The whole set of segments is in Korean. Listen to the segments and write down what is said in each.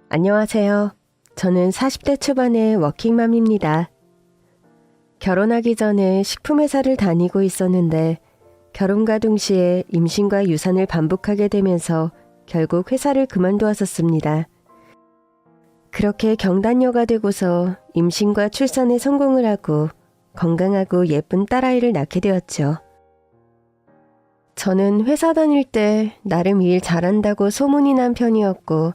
안녕하세요. 저는 40대 초반의 워킹맘입니다. 결혼하기 전에 식품회사를 다니고 있었는데 결혼과 동시에 임신과 유산을 반복하게 되면서 결국 회사를 그만두었었습니다. 그렇게 경단녀가 되고서 임신과 출산에 성공을 하고 건강하고 예쁜 딸아이를 낳게 되었죠. 저는 회사 다닐 때 나름 일 잘한다고 소문이 난 편이었고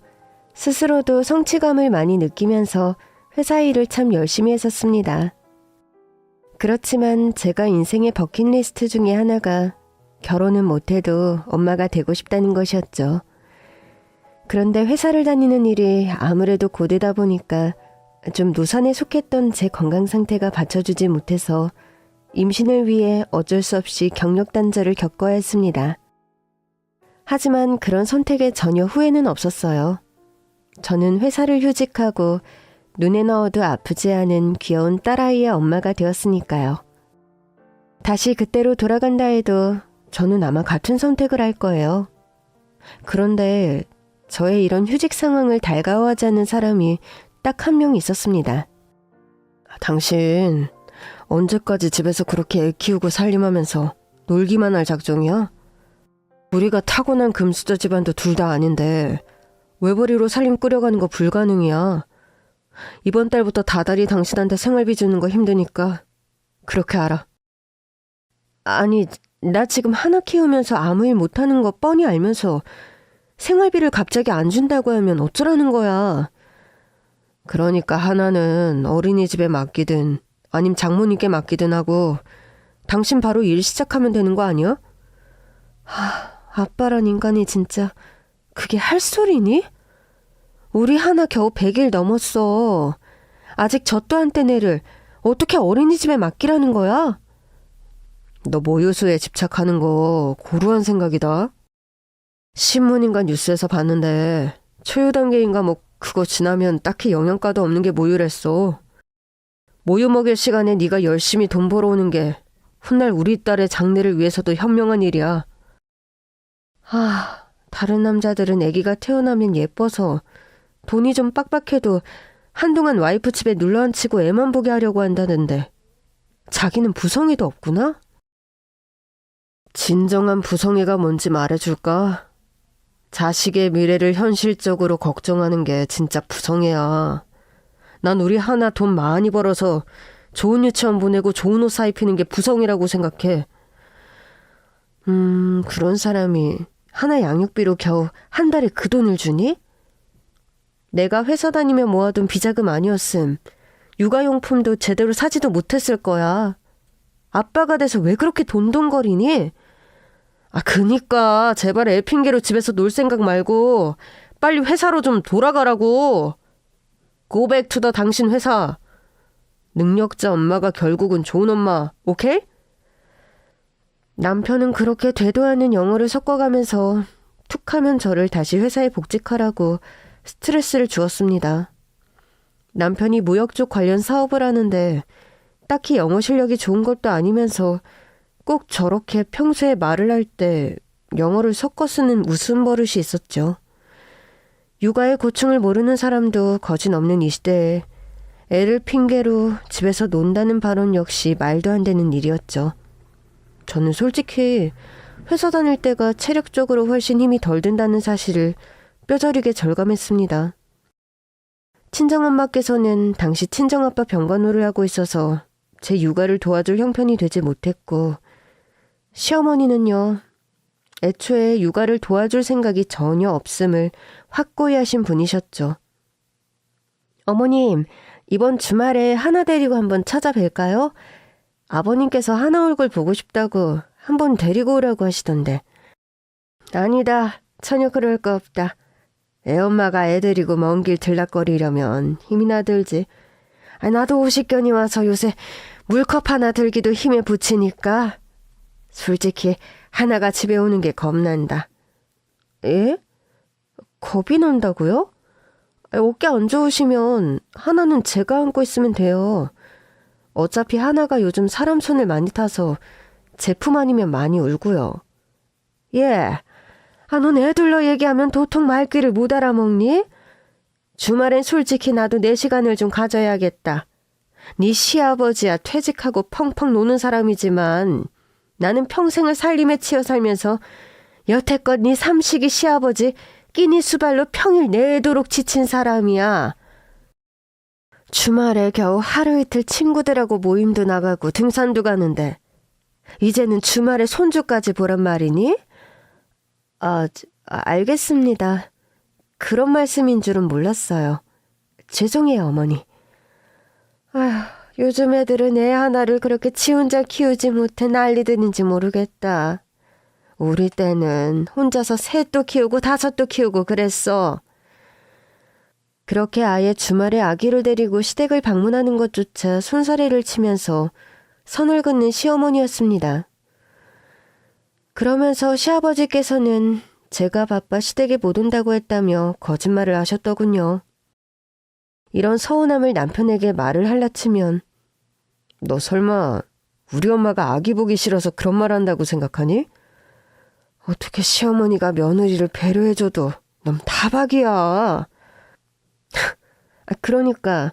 스스로도 성취감을 많이 느끼면서 회사 일을 참 열심히 했었습니다. 그렇지만 제가 인생의 버킷리스트 중에 하나가 결혼은 못해도 엄마가 되고 싶다는 것이었죠. 그런데 회사를 다니는 일이 아무래도 고되다 보니까 좀 노산에 속했던 제 건강 상태가 받쳐주지 못해서 임신을 위해 어쩔 수 없이 경력 단절을 겪어야 했습니다. 하지만 그런 선택에 전혀 후회는 없었어요. 저는 회사를 휴직하고 눈에 넣어도 아프지 않은 귀여운 딸아이의 엄마가 되었으니까요. 다시 그때로 돌아간다 해도 저는 아마 같은 선택을 할 거예요. 그런데 저의 이런 휴직 상황을 달가워하지 않는 사람이 딱 한 명 있었습니다. 당신 언제까지 집에서 그렇게 애 키우고 살림하면서 놀기만 할 작정이야? 우리가 타고난 금수저 집안도 둘 다 아닌데 외벌이로 살림 꾸려가는 거 불가능이야. 이번 달부터 다달이 당신한테 생활비 주는 거 힘드니까 그렇게 알아. 아니, 나 지금 하나 키우면서 아무 일 못하는 거 뻔히 알면서 생활비를 갑자기 안 준다고 하면 어쩌라는 거야. 그러니까 하나는 어린이집에 맡기든 아님 장모님께 맡기든 하고 당신 바로 일 시작하면 되는 거 아니야? 아빠란 인간이 진짜 그게 할 소리니? 우리 하나 겨우 100일 넘었어. 아직 저 또한 떼내를 어떻게 어린이집에 맡기라는 거야? 너 모유수에 집착하는 거 고루한 생각이다. 신문인가 뉴스에서 봤는데 초유 단계인가 뭐 그거 지나면 딱히 영양가도 없는 게 모유랬어. 모유 먹일 시간에 네가 열심히 돈 벌어오는 게 훗날 우리 딸의 장래를 위해서도 현명한 일이야. 다른 남자들은 아기가 태어나면 예뻐서 돈이 좀 빡빡해도 한동안 와이프 집에 눌러앉히고 애만 보게 하려고 한다는데 자기는 부성애도 없구나? 진정한 부성애가 뭔지 말해줄까? 자식의 미래를 현실적으로 걱정하는 게 진짜 부성애야. 난 우리 하나 돈 많이 벌어서 좋은 유치원 보내고 좋은 옷 사 입히는 게 부성애라고 생각해. 그런 사람이 하나 양육비로 겨우 한 달에 그 돈을 주니? 내가 회사 다니며 모아둔 비자금 아니었음. 육아용품도 제대로 사지도 못했을 거야. 아빠가 돼서 왜 그렇게 돈돈거리니? 그니까 제발 애 핑계로 집에서 놀 생각 말고 빨리 회사로 좀 돌아가라고. Go back to the 당신 회사. 능력자 엄마가 결국은 좋은 엄마, 오케이? 남편은 그렇게 되도 않은 영어를 섞어가면서 툭하면 저를 다시 회사에 복직하라고 스트레스를 주었습니다. 남편이 무역 쪽 관련 사업을 하는데 딱히 영어 실력이 좋은 것도 아니면서 꼭 저렇게 평소에 말을 할 때 영어를 섞어 쓰는 웃음 버릇이 있었죠. 육아의 고충을 모르는 사람도 거진 없는 이 시대에 애를 핑계로 집에서 논다는 발언 역시 말도 안 되는 일이었죠. 저는 솔직히 회사 다닐 때가 체력적으로 훨씬 힘이 덜 든다는 사실을 뼈저리게 절감했습니다. 친정엄마께서는 당시 친정아빠 병간호를 하고 있어서 제 육아를 도와줄 형편이 되지 못했고 시어머니는요. 애초에 육아를 도와줄 생각이 전혀 없음을 확고히 하신 분이셨죠. 어머님, 이번 주말에 하나 데리고 한번 찾아뵐까요? 아버님께서 하나 얼굴 보고 싶다고 한번 데리고 오라고 하시던데. 아니다. 전혀 그럴 거 없다. 애엄마가 애 데리고 먼 길 들락거리려면 힘이나 들지. 나도 50견이 와서 요새 물컵 하나 들기도 힘에 부치니까 솔직히 하나가 집에 오는 게 겁난다. 예? 겁이 난다고요? 어깨 안 좋으시면 하나는 제가 안고 있으면 돼요. 어차피 하나가 요즘 사람 손을 많이 타서 제품 아니면 많이 울고요. 예, 넌 애들로 얘기하면 도통 말귀를 못 알아먹니? 주말엔 솔직히 나도 내 시간을 좀 가져야겠다. 네 시아버지야 퇴직하고 펑펑 노는 사람이지만 나는 평생을 살림에 치여 살면서 여태껏 네 삼식이 시아버지 끼니 수발로 평일 내도록 지친 사람이야. 주말에 겨우 하루 이틀 친구들하고 모임도 나가고 등산도 가는데 이제는 주말에 손주까지 보란 말이니? 알겠습니다. 그런 말씀인 줄은 몰랐어요. 죄송해요, 어머니. 아휴, 요즘 애들은 애 하나를 그렇게 지 혼자 키우지 못해 난리들인지 모르겠다. 우리 때는 혼자서 셋도 키우고 다섯도 키우고 그랬어. 그렇게 아예 주말에 아기를 데리고 시댁을 방문하는 것조차 손사래를 치면서 선을 긋는 시어머니였습니다. 그러면서 시아버지께서는 제가 바빠 시댁에 못 온다고 했다며 거짓말을 하셨더군요. 이런 서운함을 남편에게 말을 할라치면 너 설마 우리 엄마가 아기 보기 싫어서 그런 말 한다고 생각하니? 어떻게 시어머니가 며느리를 배려해줘도 넌 타박이야. 그러니까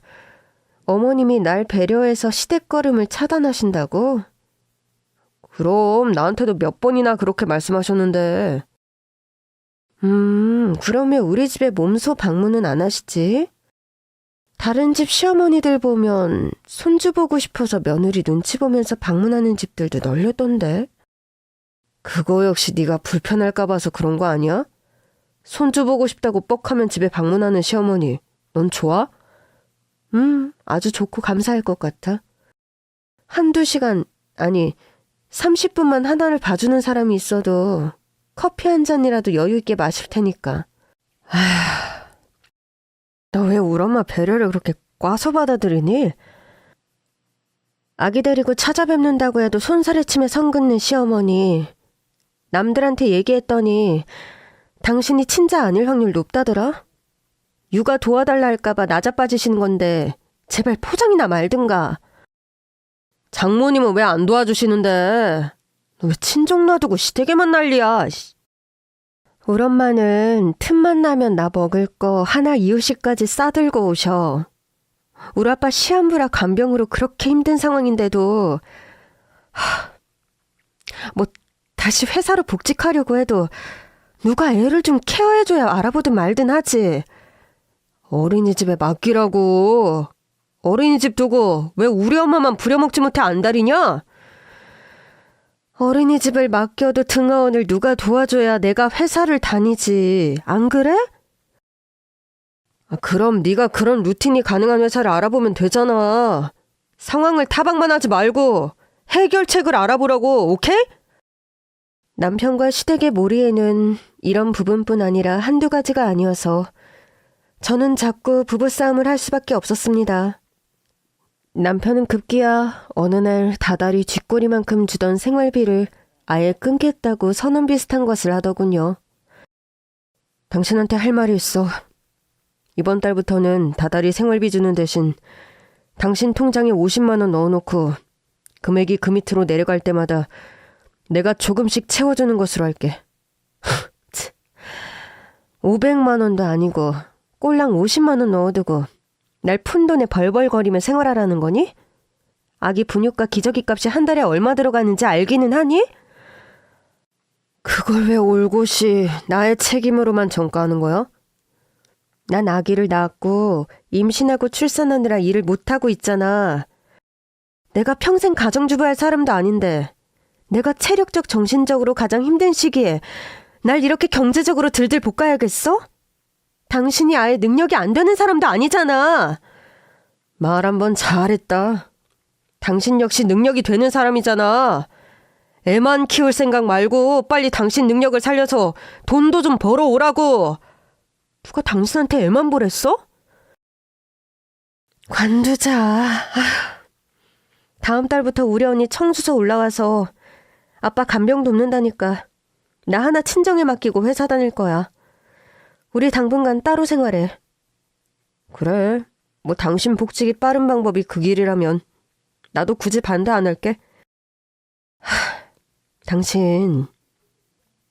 어머님이 날 배려해서 시댁 걸음을 차단하신다고? 그럼 나한테도 몇 번이나 그렇게 말씀하셨는데. 그럼 왜 우리 집에 몸소 방문은 안 하시지? 다른 집 시어머니들 보면 손주 보고 싶어서 며느리 눈치 보면서 방문하는 집들도 널렸던데. 그거 역시 네가 불편할까 봐서 그런 거 아니야? 손주 보고 싶다고 뻑하면 집에 방문하는 시어머니, 넌 좋아? 아주 좋고 감사할 것 같아. 한두 시간, 아니 30분만 하나를 봐주는 사람이 있어도 커피 한 잔이라도 여유 있게 마실 테니까. 아휴, 너 왜 우리 엄마 배려를 그렇게 꽈서 받아들이니? 아기 데리고 찾아뵙는다고 해도 손사래침에 선 긋는 시어머니. 남들한테 얘기했더니 당신이 친자 아닐 확률 높다더라? 육아 도와달라 할까봐 나자빠지시는 건데 제발 포장이나 말든가. 장모님은 왜 안 도와주시는데? 너 왜 친정 놔두고 시댁에만 난리야? 우리 엄마는 틈만 나면 나 먹을 거 하나 이유씩까지 싸들고 오셔. 우리 아빠 시한부라 간병으로 그렇게 힘든 상황인데도 뭐 다시 회사로 복직하려고 해도 누가 애를 좀 케어해줘야 알아보든 말든 하지. 어린이집에 맡기라고. 어린이집 두고 왜 우리 엄마만 부려먹지 못해 안달이냐? 어린이집을 맡겨도 등하원을 누가 도와줘야 내가 회사를 다니지. 안 그래? 그럼 네가 그런 루틴이 가능한 회사를 알아보면 되잖아. 상황을 타박만 하지 말고 해결책을 알아보라고, 오케이? 남편과 시댁의 몰이에는 이런 부분뿐 아니라 한두 가지가 아니어서 저는 자꾸 부부싸움을 할 수밖에 없었습니다. 남편은 급기야 어느 날 다달이 쥐꼬리만큼 주던 생활비를 아예 끊겠다고 선언 비슷한 것을 하더군요. 당신한테 할 말이 있어. 이번 달부터는 다달이 생활비 주는 대신 당신 통장에 50만 원 넣어놓고 금액이 그 밑으로 내려갈 때마다 내가 조금씩 채워주는 것으로 할게. 500만 원도 아니고 꼴랑 50만 원 넣어두고 날 푼돈에 벌벌거리며 생활하라는 거니? 아기 분유과 기저귀 값이 한 달에 얼마 들어가는지 알기는 하니? 그걸 왜 올곧이 나의 책임으로만 전가하는 거야? 난 아기를 낳았고 임신하고 출산하느라 일을 못하고 있잖아. 내가 평생 가정주부 할 사람도 아닌데 내가 체력적 정신적으로 가장 힘든 시기에 날 이렇게 경제적으로 들들 볶아야겠어? 당신이 아예 능력이 안 되는 사람도 아니잖아. 말 한번 잘했다. 당신 역시 능력이 되는 사람이잖아. 애만 키울 생각 말고 빨리 당신 능력을 살려서 돈도 좀 벌어오라고. 누가 당신한테 애만 보랬어? 관두자. 다음 달부터 우리 언니 청주서 올라와서 아빠 간병 돕는다니까 나 하나 친정에 맡기고 회사 다닐 거야. 우리 당분간 따로 생활해. 그래, 뭐 당신 복직이 빠른 방법이 그 길이라면 나도 굳이 반대 안 할게. 당신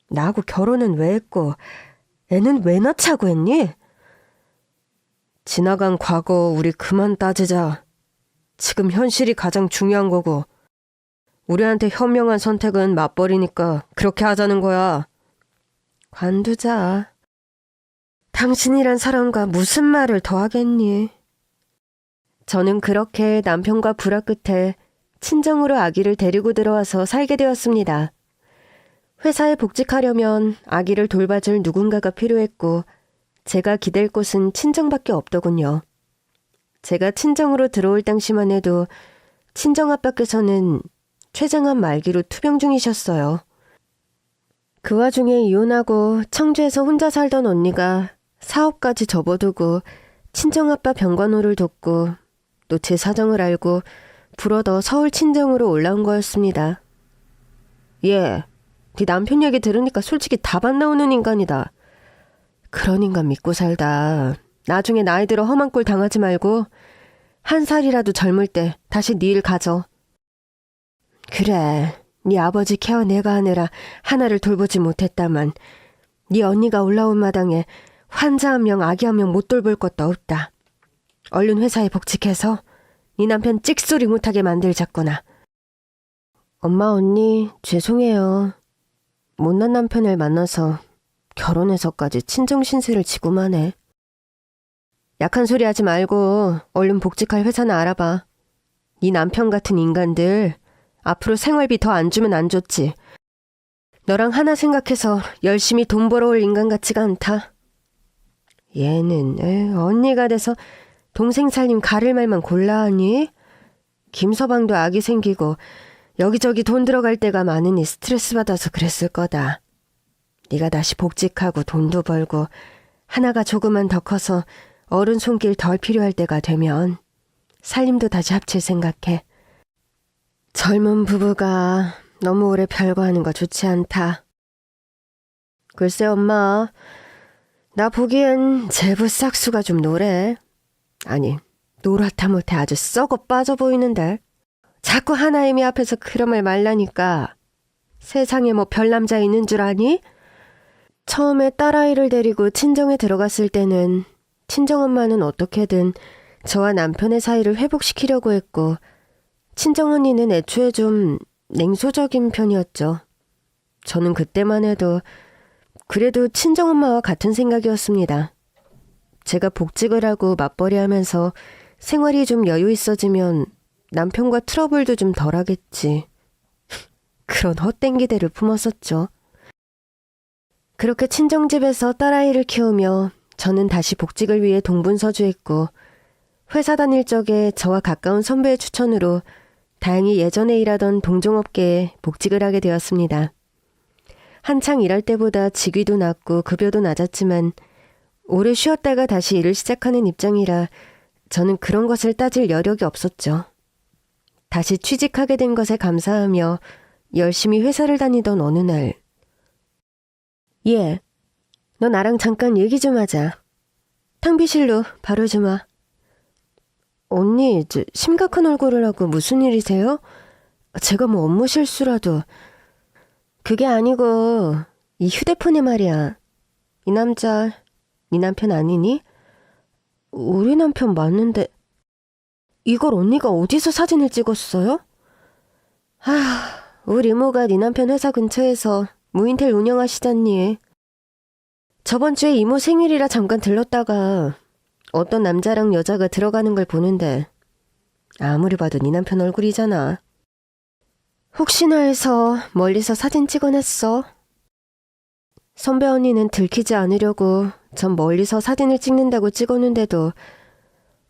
나하고 결혼은 왜 했고 애는 왜 낳자고 했니? 지나간 과거 우리 그만 따지자. 지금 현실이 가장 중요한 거고 우리한테 현명한 선택은 맞벌이니까 그렇게 하자는 거야. 관두자. 당신이란 사람과 무슨 말을 더 하겠니? 저는 그렇게 남편과 불화 끝에 친정으로 아기를 데리고 들어와서 살게 되었습니다. 회사에 복직하려면 아기를 돌봐줄 누군가가 필요했고 제가 기댈 곳은 친정밖에 없더군요. 제가 친정으로 들어올 당시만 해도 친정아빠께서는 췌장암 말기로 투병 중이셨어요. 그 와중에 이혼하고 청주에서 혼자 살던 언니가 사업까지 접어두고 친정아빠 병간호를 돕고 또 제 사정을 알고 불어더 서울 친정으로 올라온 거였습니다. 네 남편 얘기 들으니까 솔직히 답 안 나오는 인간이다. 그런 인간 믿고 살다 나중에 나이 들어 험한 꼴 당하지 말고 한 살이라도 젊을 때 다시 네 일 가져. 그래, 네 아버지 케어 내가 하느라 하나를 돌보지 못했다만 네 언니가 올라온 마당에 환자 한 명, 아기 한 명 못 돌볼 것도 없다. 얼른 회사에 복직해서 네 남편 찍소리 못하게 만들자꾸나. 엄마, 언니, 죄송해요. 못난 남편을 만나서 결혼해서까지 친정 신세를 지고만 해. 약한 소리 하지 말고 얼른 복직할 회사나 알아봐. 네 남편 같은 인간들 앞으로 생활비 더 안 주면 안 좋지. 너랑 하나 생각해서 열심히 돈 벌어올 인간 같지가 않다. 얘는 언니가 돼서 동생 살림 가를 말만 골라 하니? 김서방도 아기 생기고 여기저기 돈 들어갈 때가 많으니 스트레스 받아서 그랬을 거다. 네가 다시 복직하고 돈도 벌고 하나가 조금만 더 커서 어른 손길 덜 필요할 때가 되면 살림도 다시 합칠 생각해. 젊은 부부가 너무 오래 별거 하는 거 좋지 않다. 글쎄 엄마, 나 보기엔 제부 싹수가 좀 노래. 아니, 노랗다 못해 아주 썩어 빠져 보이는데. 자꾸 하나님이 앞에서 그런 말 말라니까. 세상에 뭐 별남자 있는 줄 아니? 처음에 딸아이를 데리고 친정에 들어갔을 때는 친정엄마는 어떻게든 저와 남편의 사이를 회복시키려고 했고 친정언니는 애초에 좀 냉소적인 편이었죠. 저는 그때만 해도 그래도 친정엄마와 같은 생각이었습니다. 제가 복직을 하고 맞벌이 하면서 생활이 좀 여유 있어지면 남편과 트러블도 좀 덜하겠지. 그런 헛된 기대를 품었었죠. 그렇게 친정집에서 딸아이를 키우며 저는 다시 복직을 위해 동분서주했고 회사 다닐 적에 저와 가까운 선배의 추천으로 다행히 예전에 일하던 동종업계에 복직을 하게 되었습니다. 한창 일할 때보다 직위도 낮고 급여도 낮았지만 오래 쉬었다가 다시 일을 시작하는 입장이라 저는 그런 것을 따질 여력이 없었죠. 다시 취직하게 된 것에 감사하며 열심히 회사를 다니던 어느 날, 너 나랑 잠깐 얘기 좀 하자. 탕비실로 바로 좀 와. 언니, 심각한 얼굴을 하고 무슨 일이세요? 제가 뭐 업무 실수라도. 그게 아니고 이 휴대폰에 말이야. 이 남자 네 남편 아니니? 우리 남편 맞는데 이걸 언니가 어디서 사진을 찍었어요? 우리 이모가 네 남편 회사 근처에서 무인텔 운영하시잖니. 저번 주에 이모 생일이라 잠깐 들렀다가 어떤 남자랑 여자가 들어가는 걸 보는데 아무리 봐도 네 남편 얼굴이잖아. 혹시나 해서 멀리서 사진 찍어냈어. 선배 언니는 들키지 않으려고 전 멀리서 사진을 찍는다고 찍었는데도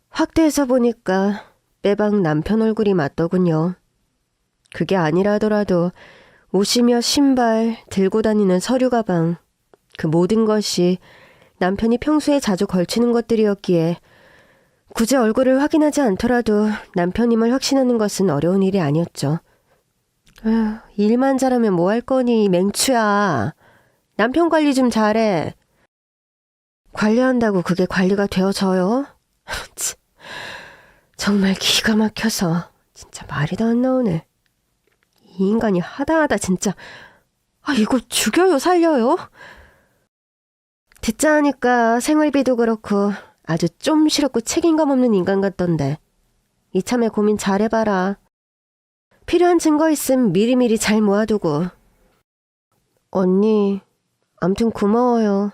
확대해서 보니까 빼박 남편 얼굴이 맞더군요. 그게 아니라 하더라도 옷이며 신발, 들고 다니는 서류 가방, 그 모든 것이 남편이 평소에 자주 걸치는 것들이었기에 굳이 얼굴을 확인하지 않더라도 남편임을 확신하는 것은 어려운 일이 아니었죠. 일만 잘하면 뭐 할 거니, 맹추야. 남편 관리 좀 잘해. 관리한다고 그게 관리가 되어져요? 정말 기가 막혀서 진짜 말이 다 안 나오네. 이 인간이 하다하다 진짜. 이거 죽여요, 살려요? 듣자 하니까 생활비도 그렇고 아주 좀 싫었고 책임감 없는 인간 같던데. 이참에 고민 잘해봐라. 필요한 증거 있음 미리미리 잘 모아두고. 언니, 암튼 고마워요.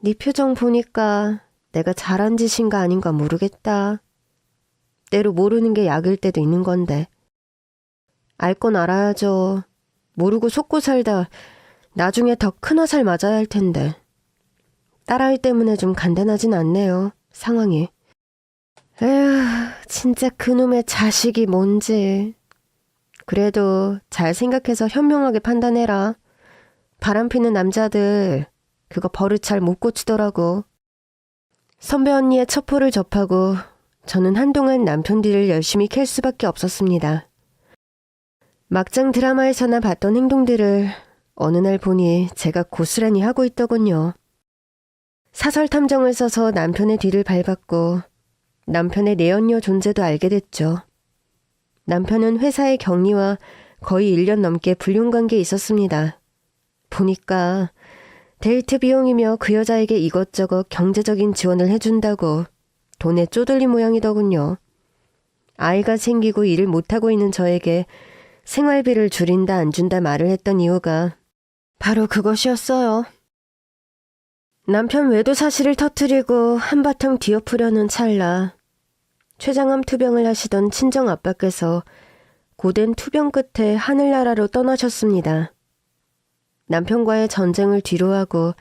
네 표정 보니까 내가 잘한 짓인가 아닌가 모르겠다. 때로 모르는 게 약일 때도 있는 건데. 알 건 알아야죠. 모르고 속고 살다 나중에 더 큰 화살 맞아야 할 텐데. 딸아이 때문에 좀 간단하진 않네요, 상황이. 에휴, 진짜 그놈의 자식이 뭔지. 그래도 잘 생각해서 현명하게 판단해라. 바람피는 남자들 그거 버릇 잘 못 고치더라고. 선배 언니의 첩보를 접하고 저는 한동안 남편 뒤를 열심히 캘 수밖에 없었습니다. 막장 드라마에서나 봤던 행동들을 어느 날 보니 제가 고스란히 하고 있더군요. 사설 탐정을 써서 남편의 뒤를 밟았고 남편의 내연녀 존재도 알게 됐죠. 남편은 회사의 격리와 거의 1년 넘게 불륜관계에 있었습니다. 보니까 데이트 비용이며 그 여자에게 이것저것 경제적인 지원을 해준다고 돈에 쪼들린 모양이더군요. 아이가 생기고 일을 못하고 있는 저에게 생활비를 줄인다 안 준다 말을 했던 이유가 바로 그것이었어요. 남편 외도 사실을 터뜨리고 한바탕 뒤엎으려는 찰나 췌장암 투병을 하시던 친정 아빠께서 고된 투병 끝에 하늘나라로 떠나셨습니다. 남편과의 전쟁을 뒤로하고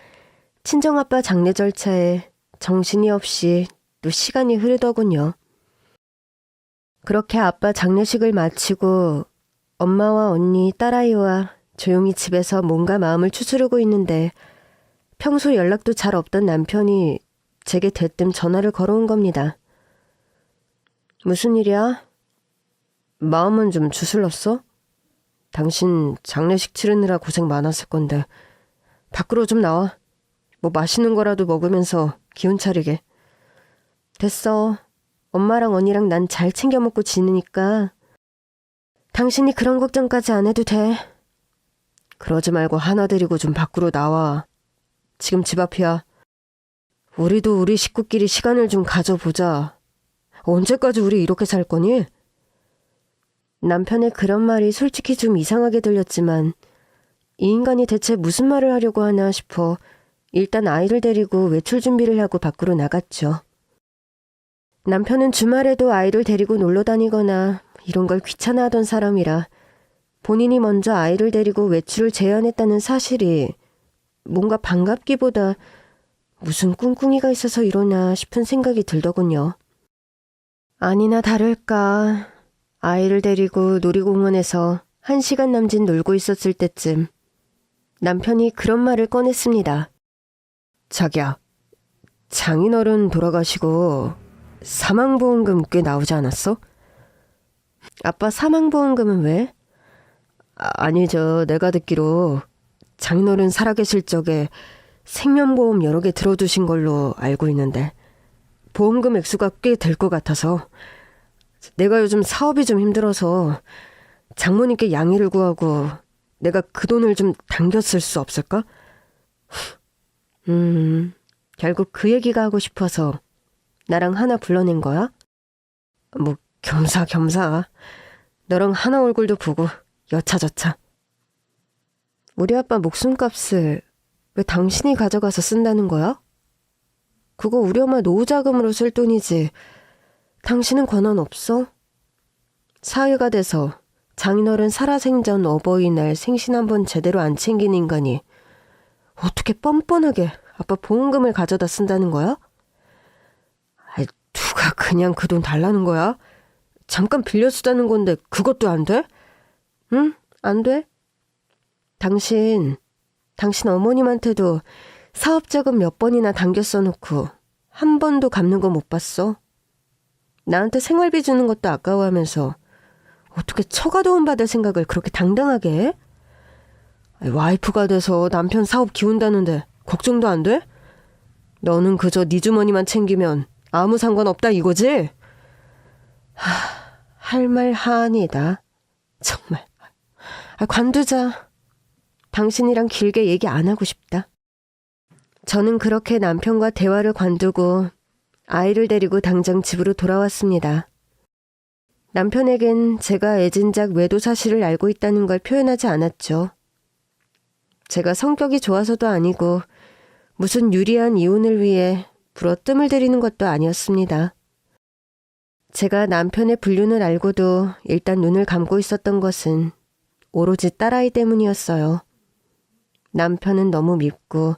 친정아빠 장례 절차에 정신이 없이 또 시간이 흐르더군요. 그렇게 아빠 장례식을 마치고 엄마와 언니, 딸아이와 조용히 집에서 몸과 마음을 추스르고 있는데 평소 연락도 잘 없던 남편이 제게 대뜸 전화를 걸어온 겁니다. 무슨 일이야? 마음은 좀 주슬렀어? 당신 장례식 치르느라 고생 많았을 건데 밖으로 좀 나와. 뭐 맛있는 거라도 먹으면서 기운 차리게. 됐어. 엄마랑 언니랑 난 잘 챙겨 먹고 지내니까 당신이 그런 걱정까지 안 해도 돼. 그러지 말고 하나 데리고 좀 밖으로 나와. 지금 집 앞이야. 우리도 우리 식구끼리 시간을 좀 가져보자. 언제까지 우리 이렇게 살 거니? 남편의 그런 말이 솔직히 좀 이상하게 들렸지만 이 인간이 대체 무슨 말을 하려고 하나 싶어 일단 아이를 데리고 외출 준비를 하고 밖으로 나갔죠. 남편은 주말에도 아이를 데리고 놀러 다니거나 이런 걸 귀찮아하던 사람이라 본인이 먼저 아이를 데리고 외출을 제안했다는 사실이 뭔가 반갑기보다 무슨 꿍꿍이가 있어서 이러나 싶은 생각이 들더군요. 아니나 다를까 아이를 데리고 놀이공원에서 1시간 남짓 놀고 있었을 때쯤 남편이 그런 말을 꺼냈습니다. 자기야, 장인어른 돌아가시고 사망보험금 꽤 나오지 않았어? 아빠 사망보험금은 왜? 아니 내가 듣기로 장인어른 살아계실 적에 생명보험 여러 개 들어두신 걸로 알고 있는데 보험금 액수가 꽤 될 것 같아서 내가 요즘 사업이 좀 힘들어서 장모님께 양해를 구하고 내가 그 돈을 좀 당겼을 수 없을까? 결국 그 얘기가 하고 싶어서 나랑 하나 불러낸 거야? 뭐 겸사겸사. 너랑 하나 얼굴도 보고 여차저차. 우리 아빠 목숨값을 왜 당신이 가져가서 쓴다는 거야? 그거 우리 엄마 노후자금으로 쓸 돈이지. 당신은 권한 없어? 사회가 돼서 장인어른 살아생전 어버이날 생신 한번 제대로 안 챙긴 인간이 어떻게 뻔뻔하게 아빠 보험금을 가져다 쓴다는 거야? 아이, 누가 그냥 그 돈 달라는 거야? 잠깐 빌려 쓰자는 건데 그것도 안 돼? 응? 안 돼? 당신 어머님한테도 사업자금 몇 번이나 당겨 써놓고 한 번도 갚는 거 못 봤어? 나한테 생활비 주는 것도 아까워하면서 어떻게 처가 도움 받을 생각을 그렇게 당당하게 해? 와이프가 돼서 남편 사업 기운다는데 걱정도 안 돼? 너는 그저 네 주머니만 챙기면 아무 상관없다 이거지? 할 말 하아니다. 정말. 관두자. 당신이랑 길게 얘기 안 하고 싶다. 저는 그렇게 남편과 대화를 관두고 아이를 데리고 당장 집으로 돌아왔습니다. 남편에겐 제가 애진작 외도 사실을 알고 있다는 걸 표현하지 않았죠. 제가 성격이 좋아서도 아니고 무슨 유리한 이혼을 위해 불어뜸을 들이는 것도 아니었습니다. 제가 남편의 불륜을 알고도 일단 눈을 감고 있었던 것은 오로지 딸아이 때문이었어요. 남편은 너무 밉고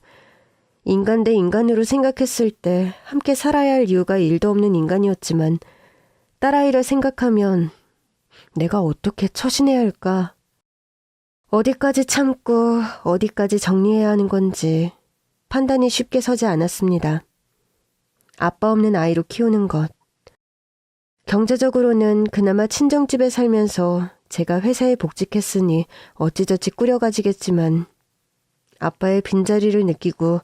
인간 대 인간으로 생각했을 때 함께 살아야 할 이유가 1도 없는 인간이었지만 딸아이를 생각하면 내가 어떻게 처신해야 할까? 어디까지 참고 어디까지 정리해야 하는 건지 판단이 쉽게 서지 않았습니다. 아빠 없는 아이로 키우는 것. 경제적으로는 그나마 친정집에 살면서 제가 회사에 복직했으니 어찌저찌 꾸려가지겠지만 아빠의 빈자리를 느끼고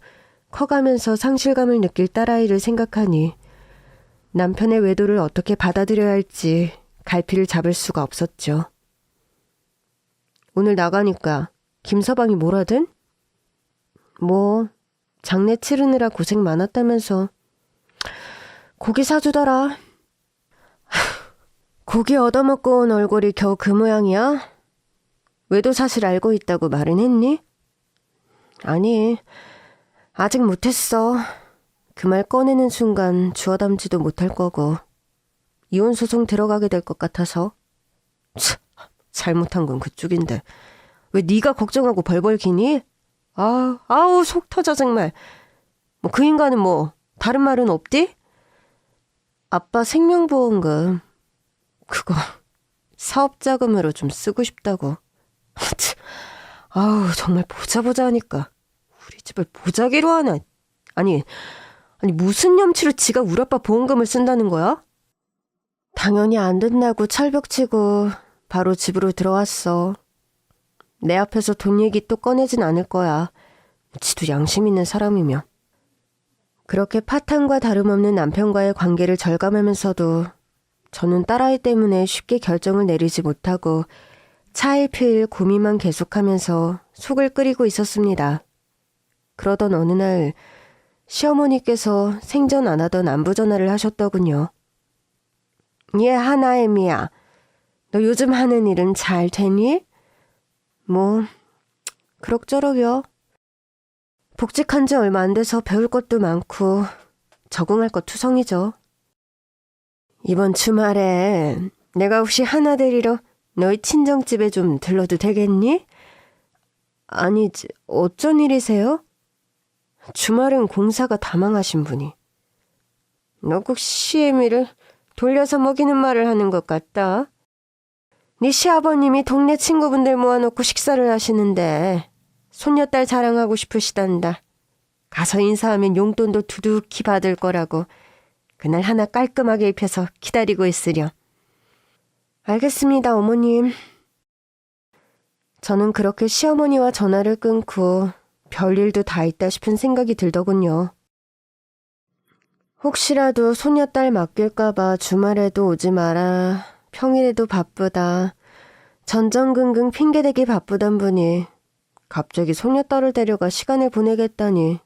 커가면서 상실감을 느낄 딸아이를 생각하니 남편의 외도를 어떻게 받아들여야 할지 갈피를 잡을 수가 없었죠. 오늘 나가니까 김서방이 뭐라든? 뭐 장례 치르느라 고생 많았다면서 고기 사주더라. 고기 얻어먹고 온 얼굴이 겨우 그 모양이야? 외도 사실 알고 있다고 말은 했니? 아니, 아직 못했어. 그 말 꺼내는 순간 주워 담지도 못할 거고 이혼 소송 들어가게 될 것 같아서. 잘못한 건 그쪽인데 왜 네가 걱정하고 벌벌 기니? 아우 속 터져 정말. 뭐 그 인간은 뭐 다른 말은 없디? 아빠 생명보험금 그거 사업자금으로 좀 쓰고 싶다고. 아우 정말 보자 하니까 우리 집을 보자기로 하나. 아니 무슨 염치로 지가 우리 아빠 보험금을 쓴다는 거야? 당연히 안 된다고 철벽치고 바로 집으로 들어왔어. 내 앞에서 돈 얘기 또 꺼내진 않을 거야. 지도 양심 있는 사람이며. 그렇게 파탄과 다름없는 남편과의 관계를 절감하면서도 저는 딸아이 때문에 쉽게 결정을 내리지 못하고 차일피일 고민만 계속하면서 속을 끓이고 있었습니다. 그러던 어느 날 시어머니께서 생전 안 하던 안부 전화를 하셨더군요. 예, 하나애미야. 너 요즘 하는 일은 잘 되니? 뭐 그럭저럭이요. 복직한 지 얼마 안 돼서 배울 것도 많고 적응할 것 투성이죠. 이번 주말에 내가 혹시 하나 데리러 너희 친정집에 좀 들러도 되겠니? 아니, 어쩐 일이세요? 주말은 공사가 다 망하신 분이. 너 꼭 시애미를 돌려서 먹이는 말을 하는 것 같다. 네 시아버님이 동네 친구분들 모아놓고 식사를 하시는데 손녀딸 자랑하고 싶으시단다. 가서 인사하면 용돈도 두둑히 받을 거라고 그날 하나 깔끔하게 입혀서 기다리고 있으려. 알겠습니다, 어머님. 저는 그렇게 시어머니와 전화를 끊고 별일도 다 있다 싶은 생각이 들더군요. 혹시라도 손녀딸 맡길까봐 주말에도 오지 마라. 평일에도 바쁘다. 전전긍긍 핑계대기 바쁘단 분이 갑자기 손녀딸을 데려가 시간을 보내겠다니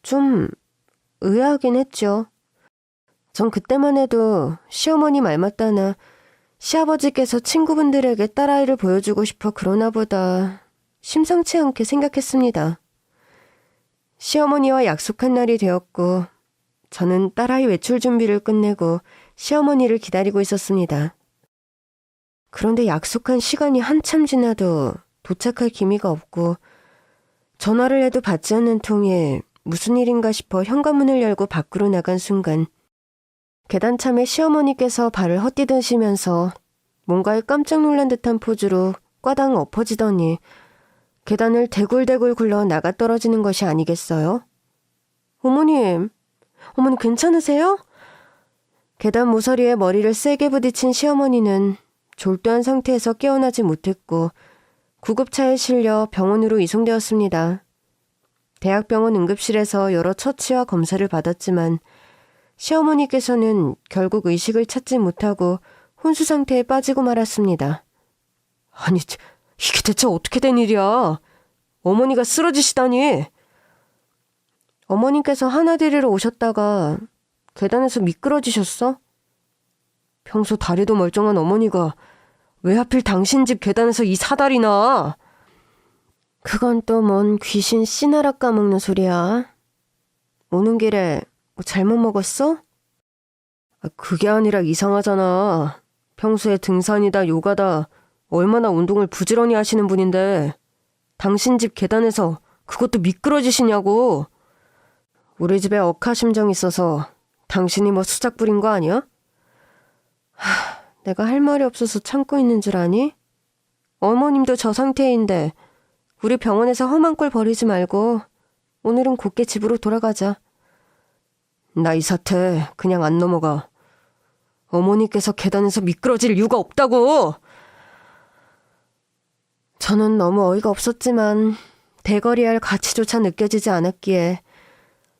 좀 의아하긴 했죠. 전 그때만 해도 시어머니 말 맞다나 시아버지께서 친구분들에게 딸아이를 보여주고 싶어 그러나 보다 심상치 않게 생각했습니다. 시어머니와 약속한 날이 되었고 저는 딸아이 외출 준비를 끝내고 시어머니를 기다리고 있었습니다. 그런데 약속한 시간이 한참 지나도 도착할 기미가 없고 전화를 해도 받지 않는 통에 무슨 일인가 싶어 현관문을 열고 밖으로 나간 순간 계단참에 시어머니께서 발을 헛디디시면서 뭔가에 깜짝 놀란 듯한 포즈로 꽈당 엎어지더니 계단을 대굴대굴 굴러 나가 떨어지는 것이 아니겠어요? 어머님 괜찮으세요? 계단 모서리에 머리를 세게 부딪힌 시어머니는 졸도한 상태에서 깨어나지 못했고 구급차에 실려 병원으로 이송되었습니다. 대학병원 응급실에서 여러 처치와 검사를 받았지만 시어머니께서는 결국 의식을 찾지 못하고 혼수 상태에 빠지고 말았습니다. 아니, 이게 대체 어떻게 된 일이야? 어머니가 쓰러지시다니. 어머님께서 하나 데리러 오셨다가 계단에서 미끄러지셨어? 평소 다리도 멀쩡한 어머니가 왜 하필 당신 집 계단에서 이 사달이나? 그건 또 뭔 귀신 씨나라 까먹는 소리야. 오는 길에 뭐 잘못 먹었어? 그게 아니라 이상하잖아. 평소에 등산이다 요가다 얼마나 운동을 부지런히 하시는 분인데 당신 집 계단에서 그것도 미끄러지시냐고. 우리 집에 억하심정 있어서 당신이 뭐 수작 부린 거 아니야? 내가 할 말이 없어서 참고 있는 줄 아니? 어머님도 저 상태인데 우리 병원에서 험한 꼴 벌이지 말고 오늘은 곧게 집으로 돌아가자. 나 이 사태 그냥 안 넘어가. 어머니께서 계단에서 미끄러질 이유가 없다고. 저는 너무 어이가 없었지만 대거리할 가치조차 느껴지지 않았기에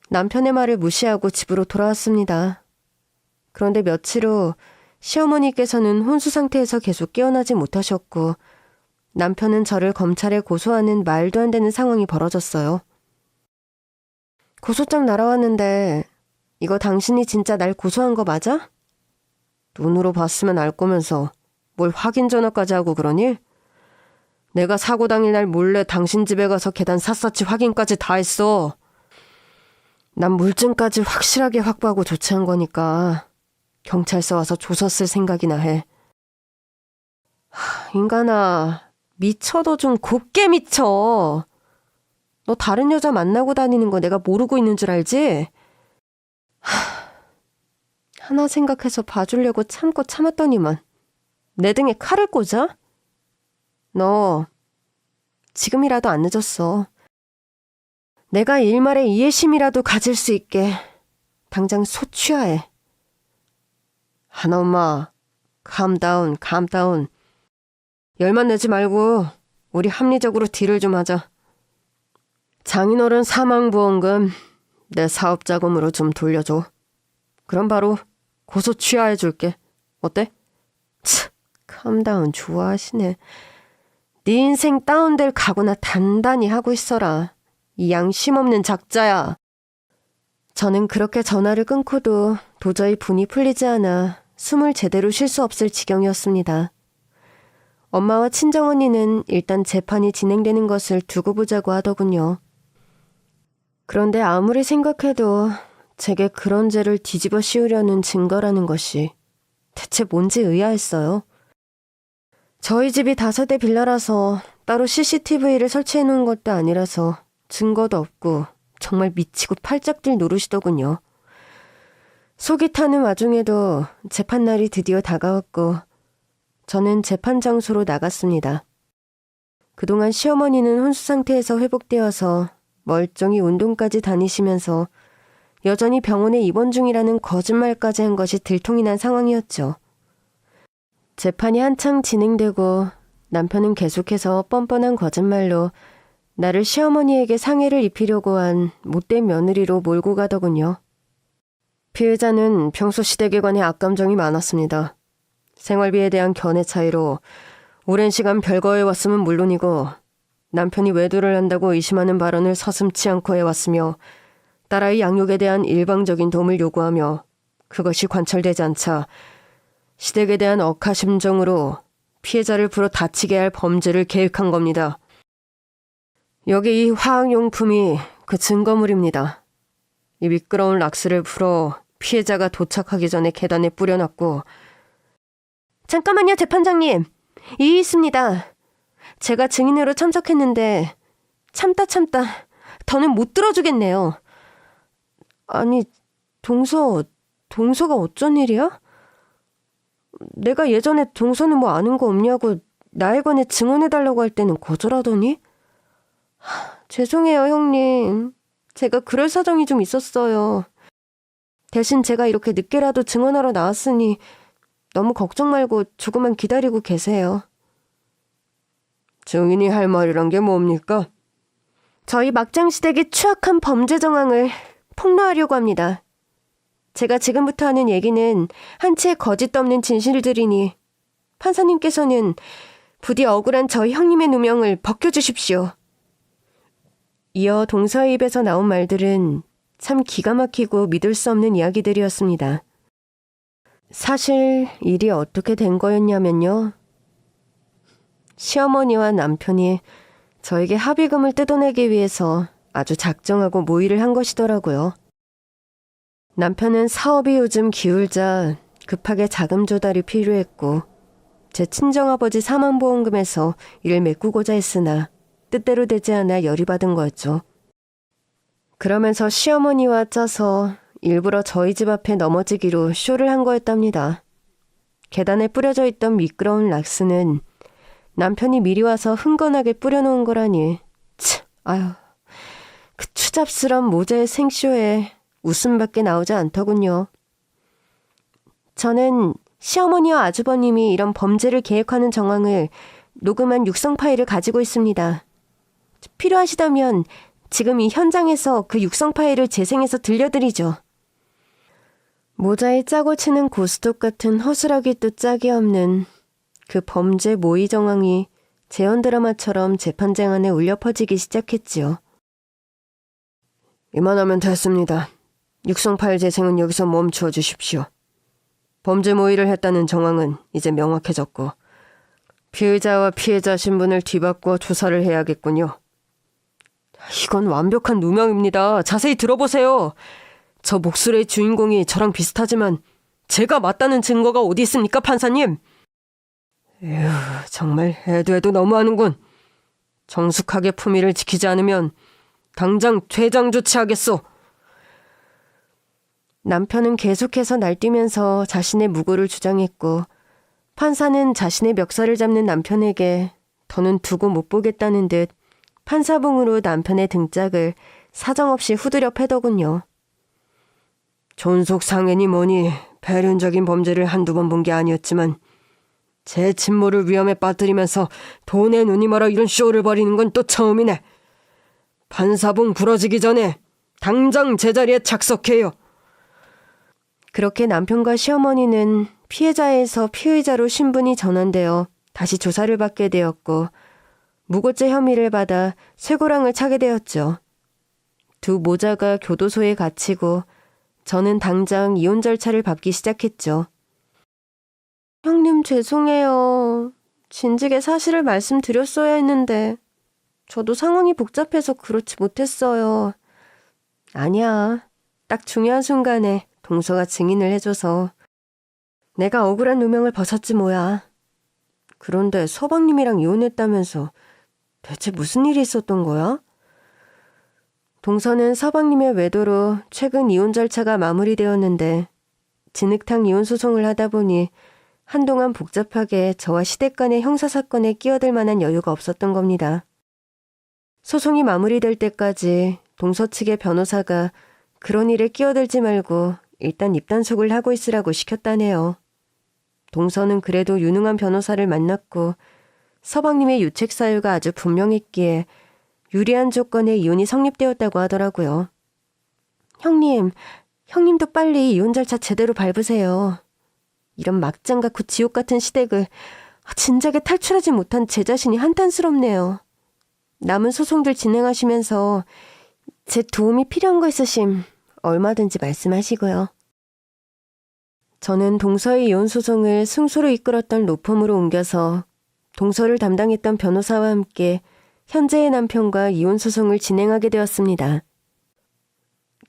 남편의 말을 무시하고 집으로 돌아왔습니다. 그런데 며칠 후 시어머니께서는 혼수 상태에서 계속 깨어나지 못하셨고 남편은 저를 검찰에 고소하는 말도 안 되는 상황이 벌어졌어요. 고소장 날아왔는데 이거 당신이 진짜 날 고소한 거 맞아? 눈으로 봤으면 알 거면서 뭘 확인 전화까지 하고 그러니? 내가 사고 당일 날 몰래 당신 집에 가서 계단 샅샅이 확인까지 다 했어. 난 물증까지 확실하게 확보하고 조치한 거니까 경찰서 와서 조서 쓸 생각이나 해. 인간아, 미쳐도 좀 곱게 미쳐. 너 다른 여자 만나고 다니는 거 내가 모르고 있는 줄 알지? 하나 생각해서 봐주려고 참고 참았더니만 내 등에 칼을 꽂아? 너 지금이라도 안 늦었어. 내가 일말의 이해심이라도 가질 수 있게 당장 소취하해. 하나 엄마, calm down. 열만 내지 말고 우리 합리적으로 딜을 좀 하자. 장인어른 사망보험금 내 사업자금으로 좀 돌려줘. 그럼 바로 고소 취하해줄게. 어때? calm down 좋아하시네. 네 인생 다운될 각오나 단단히 하고 있어라. 이 양심 없는 작자야. 저는 그렇게 전화를 끊고도 도저히 분이 풀리지 않아 숨을 제대로 쉴 수 없을 지경이었습니다. 엄마와 친정언니는 일단 재판이 진행되는 것을 두고 보자고 하더군요. 그런데 아무리 생각해도 제게 그런 죄를 뒤집어 씌우려는 증거라는 것이 대체 뭔지 의아했어요. 저희 집이 다세대 빌라라서 따로 CCTV를 설치해 놓은 것도 아니라서 증거도 없고 정말 미치고 팔짝 뛸 노릇이더군요. 속이 타는 와중에도 재판날이 드디어 다가왔고 저는 재판 장소로 나갔습니다. 그동안 시어머니는 혼수 상태에서 회복되어서 멀쩡히 운동까지 다니시면서 여전히 병원에 입원 중이라는 거짓말까지 한 것이 들통이 난 상황이었죠. 재판이 한창 진행되고 남편은 계속해서 뻔뻔한 거짓말로 나를 시어머니에게 상해를 입히려고 한 못된 며느리로 몰고 가더군요. 피해자는 평소 시댁에 관해 악감정이 많았습니다. 생활비에 대한 견해 차이로 오랜 시간 별거해 왔음은 물론이고 남편이 외도를 한다고 의심하는 발언을 서슴지 않고 해왔으며 딸아이 양육에 대한 일방적인 도움을 요구하며 그것이 관철되지 않자 시댁에 대한 억하심정으로 피해자를 불어 다치게 할 범죄를 계획한 겁니다. 여기 이 화학용품이 그 증거물입니다. 이 미끄러운 락스를 풀어 피해자가 도착하기 전에 계단에 뿌려놨고. 잠깐만요, 재판장님. 이의 있습니다. 제가 증인으로 참석했는데 참다 더는 못 들어주겠네요. 아니, 동서가 어쩐 일이야? 내가 예전에 동서는 뭐 아는 거 없냐고 나에 관해 증언해달라고 할 때는 거절하더니? 죄송해요, 형님. 제가 그럴 사정이 좀 있었어요. 대신 제가 이렇게 늦게라도 증언하러 나왔으니 너무 걱정 말고 조금만 기다리고 계세요. 증인이 할 말이란 게 뭡니까? 저희 막장시댁의 추악한 범죄 정황을 폭로하려고 합니다. 제가 지금부터 하는 얘기는 한치의 거짓 없는 진실들이니 판사님께서는 부디 억울한 저희 형님의 누명을 벗겨주십시오. 이어 동서의 입에서 나온 말들은 참 기가 막히고 믿을 수 없는 이야기들이었습니다. 사실 일이 어떻게 된 거였냐면요. 시어머니와 남편이 저에게 합의금을 뜯어내기 위해서 아주 작정하고 모의를 한 것이더라고요. 남편은 사업이 요즘 기울자 급하게 자금 조달이 필요했고 제 친정아버지 사망보험금에서 이를 메꾸고자 했으나 뜻대로 되지 않아 열이 받은 거였죠. 그러면서 시어머니와 짜서 일부러 저희 집 앞에 넘어지기로 쇼를 한 거였답니다. 계단에 뿌려져 있던 미끄러운 락스는 남편이 미리 와서 흥건하게 뿌려놓은 거라니. 아유, 그 추잡스런 모자의 생쇼에 웃음밖에 나오지 않더군요. 저는 시어머니와 아주버님이 이런 범죄를 계획하는 정황을 녹음한 육성 파일을 가지고 있습니다. 필요하시다면 지금 이 현장에서 그 육성 파일을 재생해서 들려드리죠. 모자에 짜고 치는 고스톱 같은 허술하기도 짝이 없는 그 범죄 모의 정황이 재현 드라마처럼 재판장 안에 울려 퍼지기 시작했지요. 이만하면 됐습니다. 육성 파일 재생은 여기서 멈추어 주십시오. 범죄 모의를 했다는 정황은 이제 명확해졌고 피의자와 피해자 신분을 뒤바꿔 조사를 해야겠군요. 이건 완벽한 누명입니다. 자세히 들어보세요. 저 목소리의 주인공이 저랑 비슷하지만 제가 맞다는 증거가 어디 있습니까, 판사님? 에휴, 정말 해도 너무하는군. 정숙하게 품위를 지키지 않으면 당장 퇴장 조치하겠소. 남편은 계속해서 날뛰면서 자신의 무고를 주장했고 판사는 자신의 멱살을 잡는 남편에게 더는 두고 못 보겠다는 듯 판사봉으로 남편의 등짝을 사정없이 후드려 패더군요. 존속상해니 뭐니 배륜적인 범죄를 한두 번 본 게 아니었지만 제 친모를 위험에 빠뜨리면서 돈에 눈이 멀어 이런 쇼를 벌이는 건 또 처음이네. 판사봉 부러지기 전에 당장 제자리에 착석해요. 그렇게 남편과 시어머니는 피해자에서 피의자로 신분이 전환되어 다시 조사를 받게 되었고 무고죄 혐의를 받아 쇠고랑을 차게 되었죠. 두 모자가 교도소에 갇히고 저는 당장 이혼 절차를 밟기 시작했죠. 형님 죄송해요. 진즉에 사실을 말씀드렸어야 했는데 저도 상황이 복잡해서 그렇지 못했어요. 아니야. 딱 중요한 순간에 동서가 증인을 해줘서 내가 억울한 누명을 벗었지 뭐야. 그런데 서방님이랑 이혼했다면서 대체 무슨 일이 있었던 거야? 동서는 서방님의 외도로 최근 이혼 절차가 마무리되었는데 진흙탕 이혼 소송을 하다 보니 한동안 복잡하게 저와 시댁 간의 형사사건에 끼어들 만한 여유가 없었던 겁니다. 소송이 마무리될 때까지 동서 측의 변호사가 그런 일에 끼어들지 말고 일단 입단속을 하고 있으라고 시켰다네요. 동서는 그래도 유능한 변호사를 만났고 서방님의 유책 사유가 아주 분명했기에 유리한 조건에 이혼이 성립되었다고 하더라고요. 형님도 빨리 이혼 절차 제대로 밟으세요. 이런 막장 같고 지옥 같은 시댁을 진작에 탈출하지 못한 제 자신이 한탄스럽네요. 남은 소송들 진행하시면서 제 도움이 필요한 거 있으심 얼마든지 말씀하시고요. 저는 동서의 이혼 소송을 승소로 이끌었던 로펌으로 옮겨서 동서를 담당했던 변호사와 함께 현재의 남편과 이혼 소송을 진행하게 되었습니다.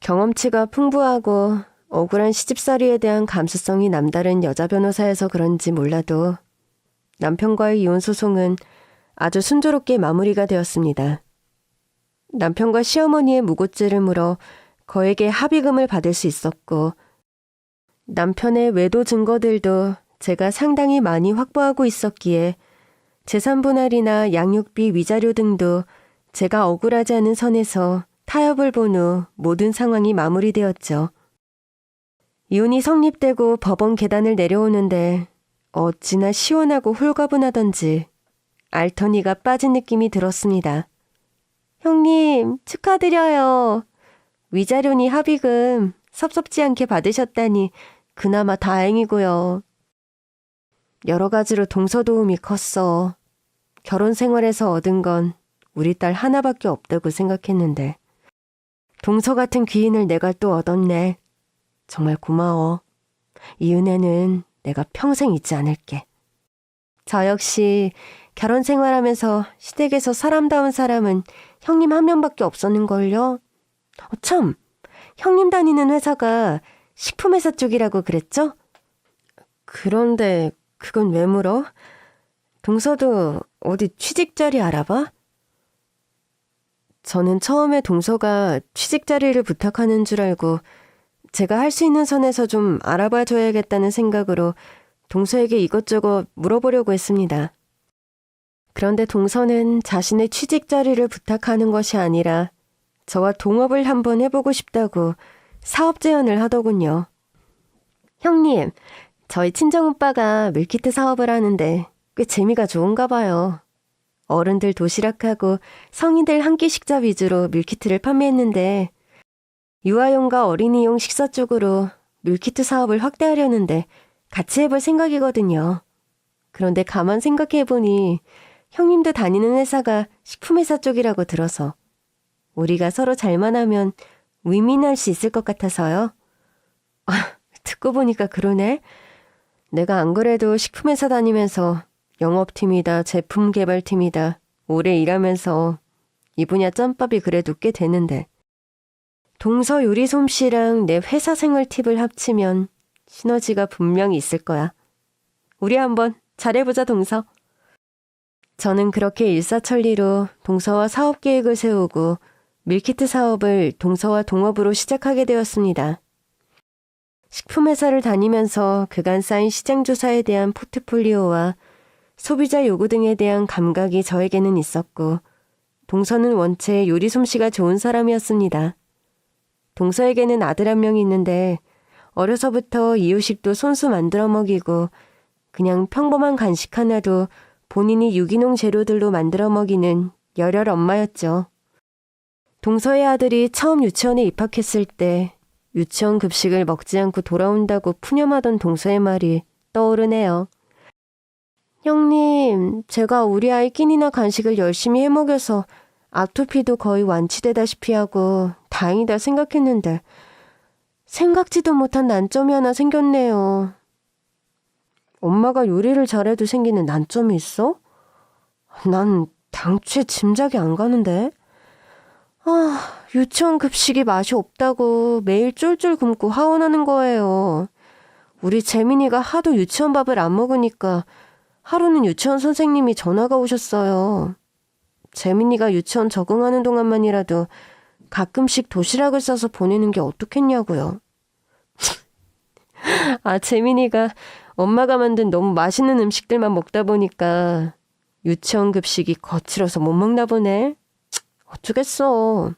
경험치가 풍부하고 억울한 시집살이에 대한 감수성이 남다른 여자 변호사여서 그런지 몰라도 남편과의 이혼 소송은 아주 순조롭게 마무리가 되었습니다. 남편과 시어머니의 무고죄를 물어 거액의 합의금을 받을 수 있었고 남편의 외도 증거들도 제가 상당히 많이 확보하고 있었기에 재산 분할이나 양육비 위자료 등도 제가 억울하지 않은 선에서 타협을 본 후 모든 상황이 마무리되었죠. 이혼이 성립되고 법원 계단을 내려오는데 어찌나 시원하고 홀가분하던지 알터니가 빠진 느낌이 들었습니다. 형님, 축하드려요. 위자료니 합의금 섭섭지 않게 받으셨다니 그나마 다행이고요. 여러 가지로 동서 도움이 컸어. 결혼 생활에서 얻은 건 우리 딸 하나밖에 없다고 생각했는데 동서 같은 귀인을 내가 또 얻었네. 정말 고마워. 이 은혜는 내가 평생 잊지 않을게. 저 역시 결혼 생활하면서 시댁에서 사람다운 사람은 형님 한 명밖에 없었는걸요. 참, 형님 다니는 회사가 식품회사 쪽이라고 그랬죠? 그런데 그건 왜 물어? 동서도 어디 취직 자리 알아봐? 저는 처음에 동서가 취직 자리를 부탁하는 줄 알고 제가 할 수 있는 선에서 좀 알아봐 줘야겠다는 생각으로 동서에게 이것저것 물어보려고 했습니다. 그런데 동서는 자신의 취직 자리를 부탁하는 것이 아니라 저와 동업을 한번 해보고 싶다고 사업 제안을 하더군요. 형님, 저희 친정오빠가 밀키트 사업을 하는데 꽤 재미가 좋은가 봐요. 어른들 도시락하고 성인들 한 끼 식자 위주로 밀키트를 판매했는데 유아용과 어린이용 식사 쪽으로 밀키트 사업을 확대하려는데 같이 해볼 생각이거든요. 그런데 가만 생각해보니 형님도 다니는 회사가 식품회사 쪽이라고 들어서 우리가 서로 잘만 하면 윈윈할 수 있을 것 같아서요. 듣고 보니까 그러네. 내가 안 그래도 식품회사 다니면서 영업팀이다, 제품 개발팀이다 오래 일하면서 이 분야 짬밥이 그래도 꽤 되는데 동서 요리 솜씨랑 내 회사 생활 팁을 합치면 시너지가 분명히 있을 거야. 우리 한번 잘해보자, 동서. 저는 그렇게 일사천리로 동서와 사업 계획을 세우고 밀키트 사업을 동서와 동업으로 시작하게 되었습니다. 식품회사를 다니면서 그간 쌓인 시장 조사에 대한 포트폴리오와 소비자 요구 등에 대한 감각이 저에게는 있었고 동서는 원체 요리 솜씨가 좋은 사람이었습니다. 동서에게는 아들 한 명이 있는데 어려서부터 이유식도 손수 만들어 먹이고 그냥 평범한 간식 하나도 본인이 유기농 재료들로 만들어 먹이는 열혈 엄마였죠. 동서의 아들이 처음 유치원에 입학했을 때 유치원 급식을 먹지 않고 돌아온다고 푸념하던 동서의 말이 떠오르네요. 형님, 제가 우리 아이 끼니나 간식을 열심히 해먹여서 아토피도 거의 완치되다시피 하고 다행이다 생각했는데 생각지도 못한 난점이 하나 생겼네요. 엄마가 요리를 잘해도 생기는 난점이 있어? 난 당최 짐작이 안 가는데. 유치원 급식이 맛이 없다고 매일 쫄쫄 굶고 하원하는 거예요. 우리 재민이가 하도 유치원 밥을 안 먹으니까 하루는 유치원 선생님이 전화가 오셨어요. 재민이가 유치원 적응하는 동안만이라도 가끔씩 도시락을 싸서 보내는 게 어떻겠냐고요. 재민이가 엄마가 만든 너무 맛있는 음식들만 먹다 보니까 유치원 급식이 거칠어서 못 먹나 보네. 어쩌겠어.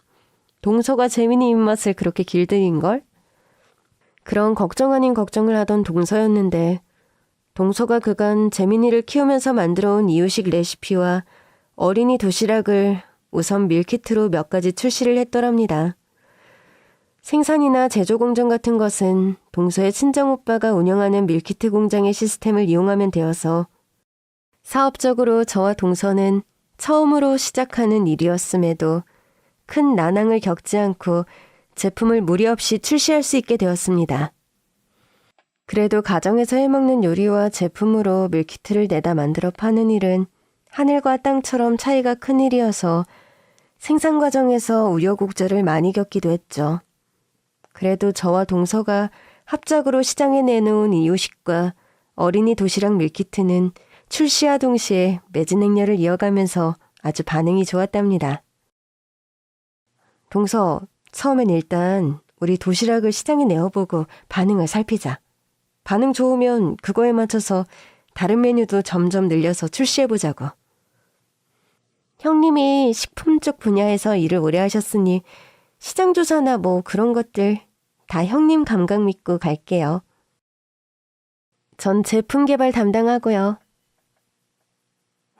동서가 재민이 입맛을 그렇게 길들인걸? 그런 걱정 아닌 걱정을 하던 동서였는데 동서가 그간 재민이를 키우면서 만들어온 이유식 레시피와 어린이 도시락을 우선 밀키트로 몇 가지 출시를 했더랍니다. 생산이나 제조 공정 같은 것은 동서의 친정오빠가 운영하는 밀키트 공장의 시스템을 이용하면 되어서 사업적으로 저와 동서는 처음으로 시작하는 일이었음에도 큰 난항을 겪지 않고 제품을 무리 없이 출시할 수 있게 되었습니다. 그래도 가정에서 해먹는 요리와 제품으로 밀키트를 내다 만들어 파는 일은 하늘과 땅처럼 차이가 큰 일이어서 생산 과정에서 우여곡절을 많이 겪기도 했죠. 그래도 저와 동서가 합작으로 시장에 내놓은 이유식과 어린이 도시락 밀키트는 출시와 동시에 매진 행렬을 이어가면서 아주 반응이 좋았답니다. 동서, 처음엔 일단 우리 도시락을 시장에 내어보고 반응을 살피자. 반응 좋으면 그거에 맞춰서 다른 메뉴도 점점 늘려서 출시해보자고. 형님이 식품 쪽 분야에서 일을 오래 하셨으니 시장 조사나 뭐 그런 것들 다 형님 감각 믿고 갈게요. 전 제품 개발 담당하고요.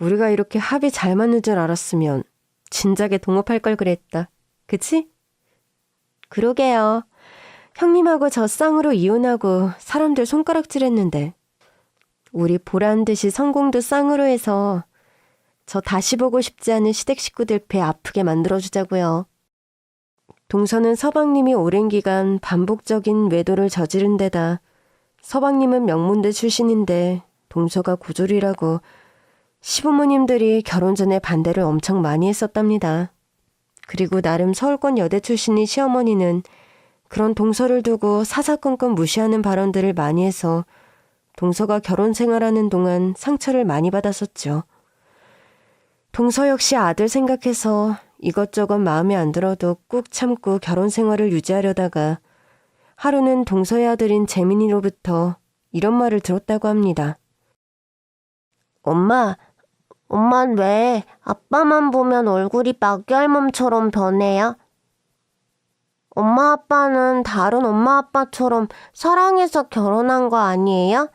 우리가 이렇게 합이 잘 맞는 줄 알았으면 진작에 동업할 걸 그랬다. 그치? 그러게요. 형님하고 저 쌍으로 이혼하고 사람들 손가락질했는데 우리 보란 듯이 성공도 쌍으로 해서 저 다시 보고 싶지 않은 시댁 식구들 배 아프게 만들어주자고요. 동서는 서방님이 오랜 기간 반복적인 외도를 저지른 데다 서방님은 명문대 출신인데 동서가 고졸이라고 시부모님들이 결혼 전에 반대를 엄청 많이 했었답니다. 그리고 나름 서울권 여대 출신인 시어머니는 그런 동서를 두고 사사건건 무시하는 발언들을 많이 해서 동서가 결혼 생활하는 동안 상처를 많이 받았었죠. 동서 역시 아들 생각해서 이것저것 마음에 안 들어도 꾹 참고 결혼 생활을 유지하려다가 하루는 동서의 아들인 재민이로부터 이런 말을 들었다고 합니다. 엄마는 왜 아빠만 보면 얼굴이 마귀알몸처럼 변해요? 엄마 아빠는 다른 엄마 아빠처럼 사랑해서 결혼한 거 아니에요?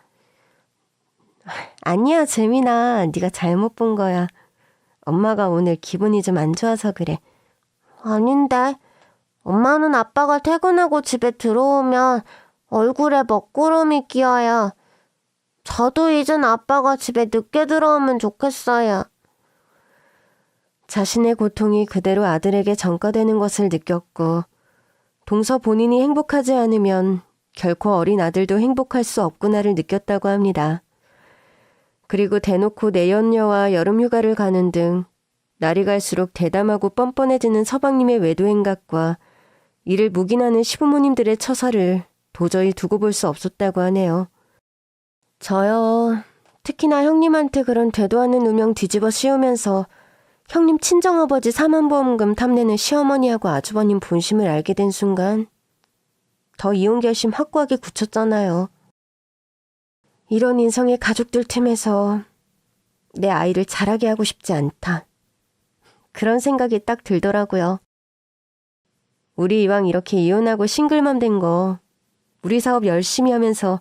아니야, 재민아. 네가 잘못 본 거야. 엄마가 오늘 기분이 좀 안 좋아서 그래. 아닌데. 엄마는 아빠가 퇴근하고 집에 들어오면 얼굴에 먹구름이 끼어요. 저도 이젠 아빠가 집에 늦게 들어오면 좋겠어요. 자신의 고통이 그대로 아들에게 전가되는 것을 느꼈고 동서 본인이 행복하지 않으면 결코 어린 아들도 행복할 수 없구나를 느꼈다고 합니다. 그리고 대놓고 내연녀와 여름휴가를 가는 등 날이 갈수록 대담하고 뻔뻔해지는 서방님의 외도 행각과 이를 묵인하는 시부모님들의 처사를 도저히 두고 볼 수 없었다고 하네요. 저요, 특히나 형님한테 그런 되도 않는 누명 뒤집어 씌우면서 형님 친정아버지 사만보험금 탐내는 시어머니하고 아주버님 본심을 알게 된 순간 더 이혼 결심 확고하게 굳혔잖아요. 이런 인성의 가족들 틈에서 내 아이를 자라게 하고 싶지 않다. 그런 생각이 딱 들더라고요. 우리 이왕 이렇게 이혼하고 싱글맘 된 거 우리 사업 열심히 하면서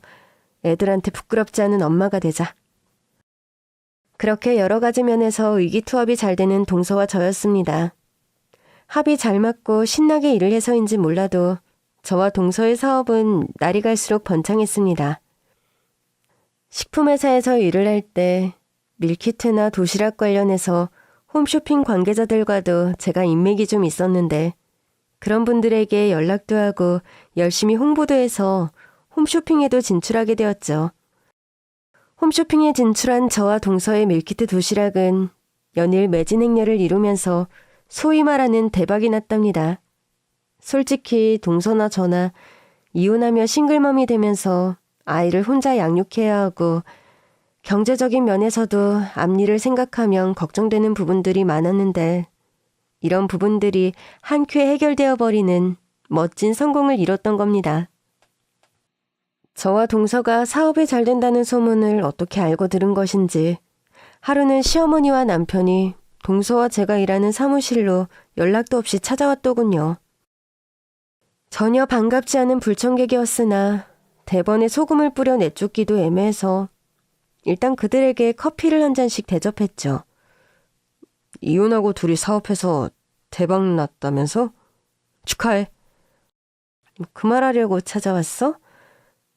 애들한테 부끄럽지 않은 엄마가 되자. 그렇게 여러 가지 면에서 의기투합이 잘 되는 동서와 저였습니다. 합이 잘 맞고 신나게 일을 해서인지 몰라도 저와 동서의 사업은 날이 갈수록 번창했습니다. 식품회사에서 일을 할 때 밀키트나 도시락 관련해서 홈쇼핑 관계자들과도 제가 인맥이 좀 있었는데 그런 분들에게 연락도 하고 열심히 홍보도 해서 홈쇼핑에도 진출하게 되었죠. 홈쇼핑에 진출한 저와 동서의 밀키트 도시락은 연일 매진 행렬을 이루면서 소위 말하는 대박이 났답니다. 솔직히 동서나 저나 이혼하며 싱글맘이 되면서 아이를 혼자 양육해야 하고 경제적인 면에서도 앞일을 생각하면 걱정되는 부분들이 많았는데 이런 부분들이 한 큐에 해결되어 버리는 멋진 성공을 이뤘던 겁니다. 저와 동서가 사업이 잘 된다는 소문을 어떻게 알고 들은 것인지 하루는 시어머니와 남편이 동서와 제가 일하는 사무실로 연락도 없이 찾아왔더군요. 전혀 반갑지 않은 불청객이었으나 대번에 소금을 뿌려 내쫓기도 애매해서 일단 그들에게 커피를 한 잔씩 대접했죠. 이혼하고 둘이 사업해서 대박 났다면서? 축하해. 그 말하려고 찾아왔어?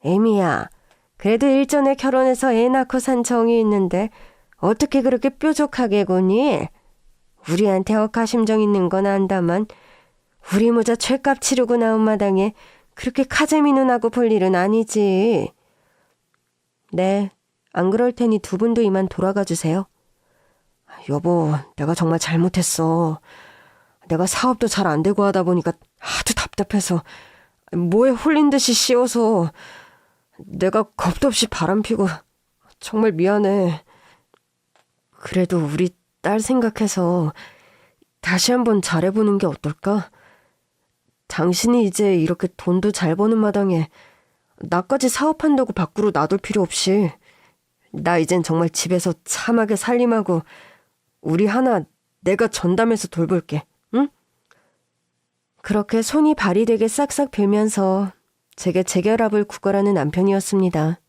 애미야, 그래도 일전에 결혼해서 애 낳고 산 정이 있는데 어떻게 그렇게 뾰족하게 구니? 우리한테 억하심정 있는 건 안다만 우리 모자 죗값 치르고 나온 마당에 그렇게 카제미 눈하고 볼 일은 아니지. 네, 안 그럴 테니 두 분도 이만 돌아가 주세요. 여보, 내가 정말 잘못했어. 내가 사업도 잘 안 되고 하다 보니까 하도 답답해서 뭐에 홀린 듯이 씌워서 내가 겁도 없이 바람피고 정말 미안해. 그래도 우리 딸 생각해서 다시 한번 잘해보는 게 어떨까? 당신이 이제 이렇게 돈도 잘 버는 마당에 나까지 사업한다고 밖으로 놔둘 필요 없이 나 이젠 정말 집에서 참하게 살림하고 우리 하나 내가 전담해서 돌볼게. 응? 그렇게 손이 발이 되게 싹싹 빌면서 제게 재결합을 구걸하는 남편이었습니다.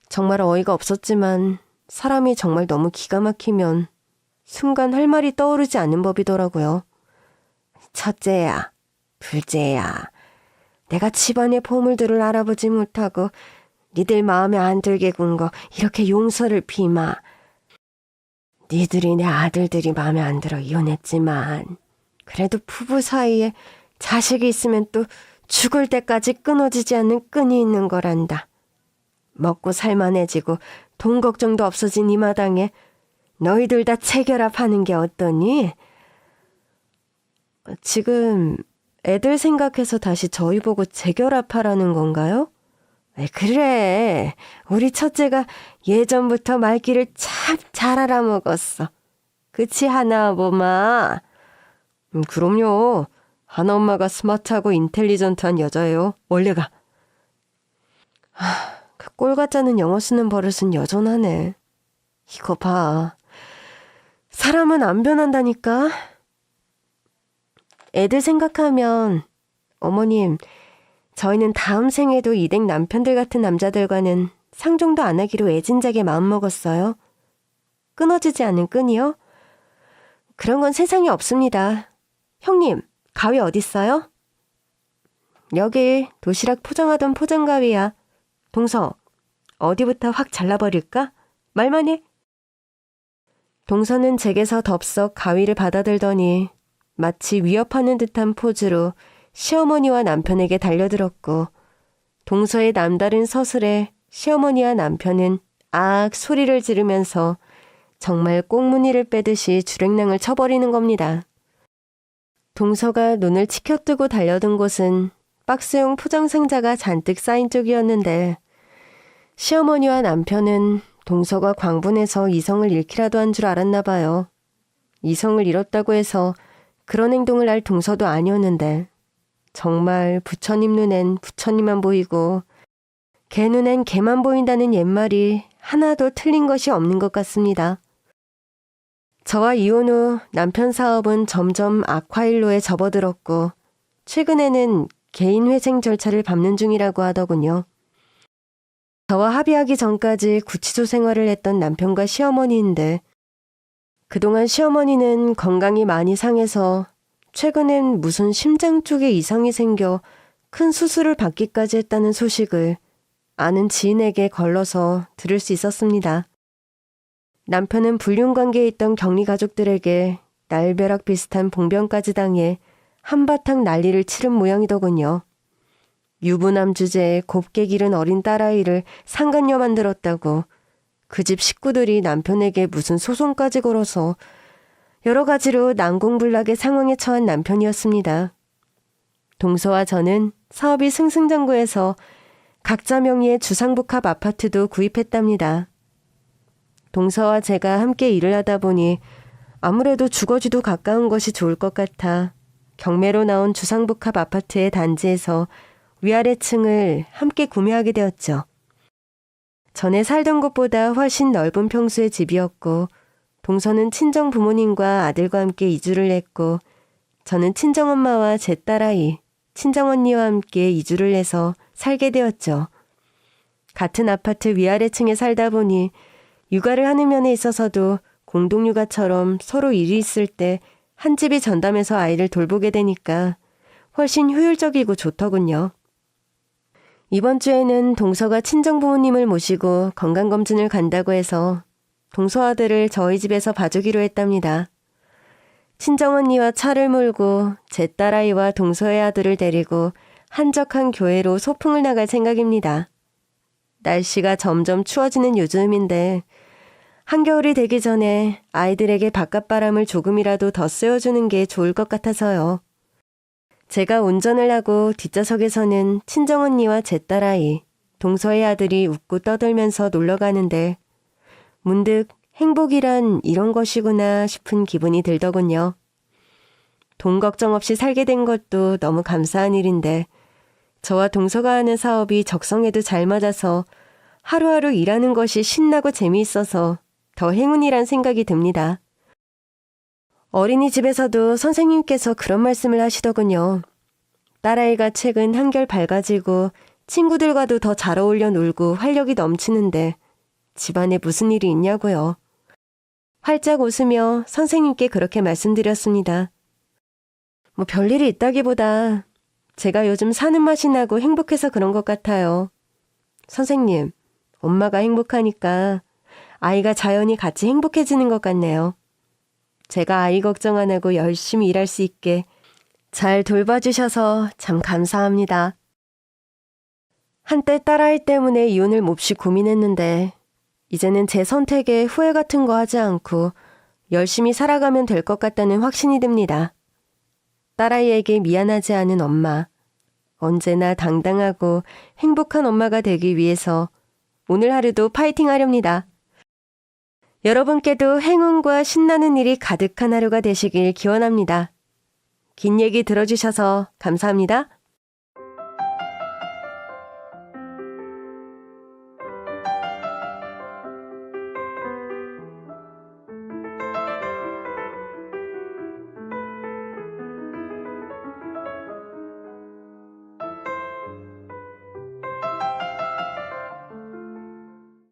정말 어이가 없었지만 사람이 정말 너무 기가 막히면 순간 할 말이 떠오르지 않는 법이더라고요. 첫째야, 둘째야, 내가 집안의 보물들을 알아보지 못하고 니들 마음에 안 들게 군 거 이렇게 용서를 비마. 니들이 내 아들들이 마음에 안 들어 이혼했지만 그래도 부부 사이에 자식이 있으면 또 죽을 때까지 끊어지지 않는 끈이 있는 거란다. 먹고 살만해지고 돈 걱정도 없어진 이 마당에 너희들 다 재결합하는 게 어떠니? 지금 애들 생각해서 다시 저희 보고 재결합하라는 건가요? 왜 그래? 우리 첫째가 예전부터 말귀를 참 잘 알아먹었어. 그치 하나 엄마? 그럼요. 하나 엄마가 스마트하고 인텔리전트한 여자예요. 원래가. 그 꼴같자는 영어 쓰는 버릇은 여전하네. 이거 봐. 사람은 안 변한다니까. 애들 생각하면 어머님, 저희는 다음 생에도 이댁 남편들 같은 남자들과는 상종도 안 하기로 애진작에 마음먹었어요. 끊어지지 않는 끈이요? 그런 건 세상에 없습니다. 형님, 가위 어딨어요? 여기 도시락 포장하던 포장가위야. 동서, 어디부터 확 잘라버릴까? 말만 해. 동서는 제게서 덥석 가위를 받아들더니 마치 위협하는 듯한 포즈로 시어머니와 남편에게 달려들었고 동서의 남다른 서술에 시어머니와 남편은 악 소리를 지르면서 정말 꽁무니를 빼듯이 주랭랑을 쳐버리는 겁니다. 동서가 눈을 치켜뜨고 달려든 곳은 박스용 포장 상자가 잔뜩 쌓인 쪽이었는데 시어머니와 남편은 동서가 광분해서 이성을 잃기라도 한 줄 알았나 봐요. 이성을 잃었다고 해서 그런 행동을 할 동서도 아니었는데 정말 부처님 눈엔 부처님만 보이고 개 눈엔 개만 보인다는 옛말이 하나도 틀린 것이 없는 것 같습니다. 저와 이혼 후 남편 사업은 점점 악화일로에 접어들었고 최근에는 개인회생 절차를 밟는 중이라고 하더군요. 저와 합의하기 전까지 구치소 생활을 했던 남편과 시어머니인데 그동안 시어머니는 건강이 많이 상해서 최근엔 무슨 심장 쪽에 이상이 생겨 큰 수술을 받기까지 했다는 소식을 아는 지인에게 걸러서 들을 수 있었습니다. 남편은 불륜관계에 있던 격리 가족들에게 날벼락 비슷한 봉변까지 당해 한바탕 난리를 치른 모양이더군요. 유부남 주제에 곱게 기른 어린 딸아이를 상간녀 만들었다고 그 집 식구들이 남편에게 무슨 소송까지 걸어서 여러 가지로 난공불락의 상황에 처한 남편이었습니다. 동서와 저는 사업이 승승장구해서 각자 명의의 주상복합 아파트도 구입했답니다. 동서와 제가 함께 일을 하다 보니 아무래도 주거지도 가까운 것이 좋을 것 같아 경매로 나온 주상복합 아파트의 단지에서 위아래 층을 함께 구매하게 되었죠. 전에 살던 곳보다 훨씬 넓은 평수의 집이었고 동서는 친정 부모님과 아들과 함께 이주를 했고 저는 친정엄마와 제 딸아이, 친정언니와 함께 이주를 해서 살게 되었죠. 같은 아파트 위아래 층에 살다 보니 육아를 하는 면에 있어서도 공동육아처럼 서로 일이 있을 때 한 집이 전담해서 아이를 돌보게 되니까 훨씬 효율적이고 좋더군요. 이번 주에는 동서가 친정 부모님을 모시고 건강검진을 간다고 해서 동서 아들을 저희 집에서 봐주기로 했답니다. 친정언니와 차를 몰고 제 딸아이와 동서의 아들을 데리고 한적한 교회로 소풍을 나갈 생각입니다. 날씨가 점점 추워지는 요즘인데 한겨울이 되기 전에 아이들에게 바깥바람을 조금이라도 더 쐬어주는 게 좋을 것 같아서요. 제가 운전을 하고 뒷좌석에서는 친정언니와 제 딸아이, 동서의 아들이 웃고 떠들면서 놀러 가는데 문득 행복이란 이런 것이구나 싶은 기분이 들더군요. 돈 걱정 없이 살게 된 것도 너무 감사한 일인데 저와 동서가 하는 사업이 적성에도 잘 맞아서 하루하루 일하는 것이 신나고 재미있어서 더 행운이란 생각이 듭니다. 어린이집에서도 선생님께서 그런 말씀을 하시더군요. 딸아이가 최근 한결 밝아지고 친구들과도 더 잘 어울려 놀고 활력이 넘치는데 집안에 무슨 일이 있냐고요. 활짝 웃으며 선생님께 그렇게 말씀드렸습니다. 뭐 별일이 있다기보다 제가 요즘 사는 맛이 나고 행복해서 그런 것 같아요. 선생님, 엄마가 행복하니까 아이가 자연히 같이 행복해지는 것 같네요. 제가 아이 걱정 안 하고 열심히 일할 수 있게 잘 돌봐주셔서 참 감사합니다. 한때 딸아이 때문에 이혼을 몹시 고민했는데 이제는 제 선택에 후회 같은 거 하지 않고 열심히 살아가면 될 것 같다는 확신이 듭니다. 딸아이에게 미안하지 않은 엄마, 언제나 당당하고 행복한 엄마가 되기 위해서 오늘 하루도 파이팅 하렵니다. 여러분께도 행운과 신나는 일이 가득한 하루가 되시길 기원합니다. 긴 얘기 들어주셔서 감사합니다.